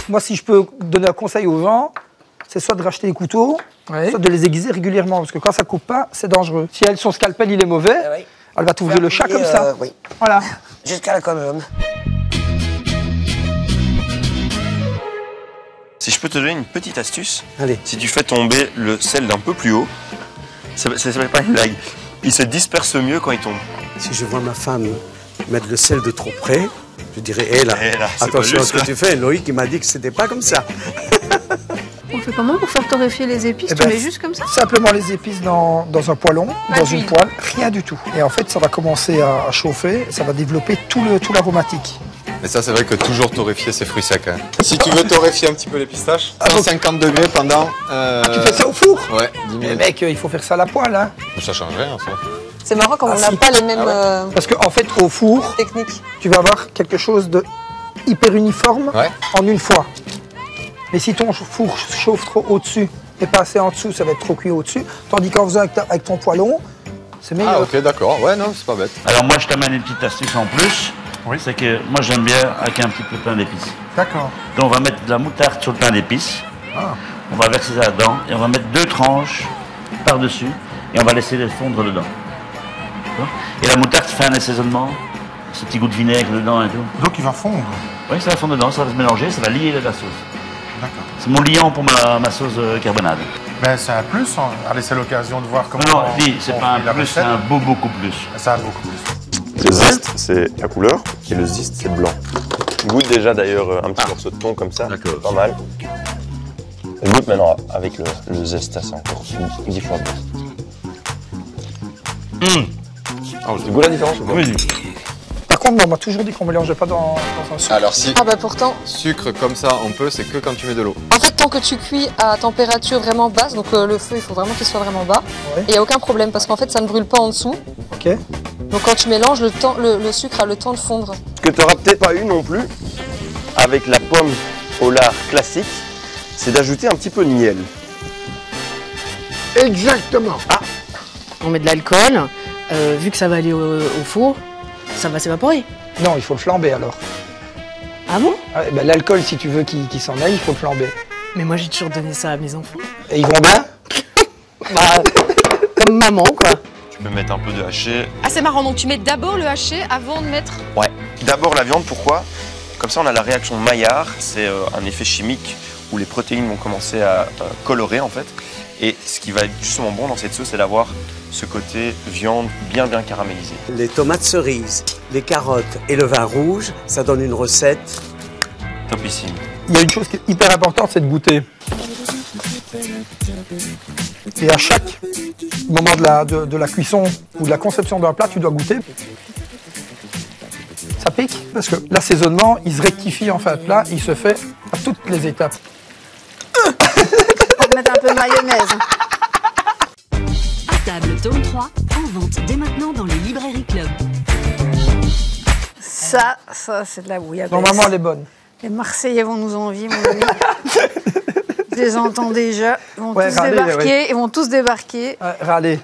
moi, si je peux donner un conseil aux gens, c'est soit de racheter des couteaux, soit de les aiguiser régulièrement, parce que quand ça coupe pas, c'est dangereux. Si son scalpel il est mauvais, elle va t'ouvrir le chat comme ça. Voilà. Jusqu'à la colonne. Si je peux te donner une petite astuce, allez. Si tu fais tomber le sel d'un peu plus haut, ça s'appelle pas une blague, il se disperse mieux quand il tombe. Si je vois ma femme mettre le sel de trop près, je dirais, hé là, attention à ce que tu fais. Loïc, il m'a dit que c'était pas comme ça. On fait comment pour faire torréfier les épices? Tu mets juste comme ça? Simplement les épices dans un poêlon, dans une poêle, rien du tout. Et en fait, ça va commencer à chauffer, ça va développer tout l'aromatique. Mais ça, c'est vrai que toujours torréfier ses fruits secs. Hein. Si tu veux torréfier un petit peu les pistaches, 150 degrés pendant... tu fais ça au four? Ouais, 10 minutes. Mais mec, il faut faire ça à la poêle. Hein. Ça change rien, ça. C'est marrant quand on n'a pas les mêmes... Parce qu'en fait, au four, techniques. Tu vas avoir quelque chose de hyper uniforme en une fois. Mais si ton four chauffe trop au-dessus et pas assez en dessous, ça va être trop cuit au-dessus. Tandis qu'en faisant avec ton poêlon, c'est meilleur. Ah ok, d'accord. Ouais, non, c'est pas bête. Alors moi, je t'amène une petite astuce en plus. C'est que moi, j'aime bien avec un petit peu de pain d'épices. D'accord. Donc on va mettre de la moutarde sur le pain d'épices. On va verser ça dedans et on va mettre 2 tranches par-dessus et on va laisser les fondre dedans. Et la moutarde fait un assaisonnement, ce petit goût de vinaigre dedans et tout. Donc il va fondre? Oui, ça va fondre dedans, ça va se mélanger, ça va lier la sauce. D'accord. C'est mon liant pour ma sauce carbonade. Ben, c'est un plus, hein. Allez, c'est l'occasion de voir comment... Non, c'est pas un plus, c'est un beaucoup plus. Ça a beaucoup plus. Le zeste, c'est la couleur, et le zeste, c'est blanc. Goûte déjà d'ailleurs un petit morceau de thon comme ça, pas mal. Et goûte maintenant avec le zeste, ça c'est encore 10 fois mieux. Tu goûtes la différence ou pas? Oui. Par contre, on m'a toujours dit qu'on ne mélangeait pas dans un sucre. Alors si, Ah bah pourtant... sucre comme ça, on peut, c'est que quand tu mets de l'eau. En fait, tant que tu cuis à température vraiment basse, donc le feu, il faut vraiment qu'il soit vraiment bas, et il n'y a aucun problème, parce qu'en fait, ça ne brûle pas en dessous. Ok. Donc quand tu mélanges, le sucre a le temps de fondre. Ce que tu n'auras peut-être pas eu non plus, avec la pomme au lard classique, c'est d'ajouter un petit peu de miel. Exactement. On met de l'alcool, vu que ça va aller au four, ça va s'évaporer. Non, il faut le flamber alors. Ah bon? L'alcool, si tu veux qu'il s'en aille, il faut le flamber. Mais moi, j'ai toujours donné ça à mes enfants. Et ils vont bien? Comme maman, quoi. Tu peux mettre un peu de haché. Ah, c'est marrant, donc tu mets d'abord le haché avant de mettre... Ouais. D'abord la viande, pourquoi? Comme ça, on a la réaction Maillard. C'est un effet chimique où les protéines vont commencer à colorer, en fait. Et ce qui va être justement bon dans cette sauce, c'est d'avoir ce côté viande bien caramélisée. Les tomates cerises, les carottes et le vin rouge, ça donne une recette Topissime. Il y a une chose qui est hyper importante, c'est de goûter. Et à chaque moment de la cuisson ou de la conception d'un plat, tu dois goûter. Ça pique, parce que l'assaisonnement, il se rectifie en fin de plat, il se fait à toutes les étapes. On va mettre un peu de mayonnaise. À table, tome 3, en vente dès maintenant dans les librairies Club. Ça c'est de la bouillabaisse. Normalement, elle est bonne. Les Marseillais vont nous envier, mon ami. Je les entends déjà. Ils vont tous débarquer. Ils vont tous débarquer. Râler.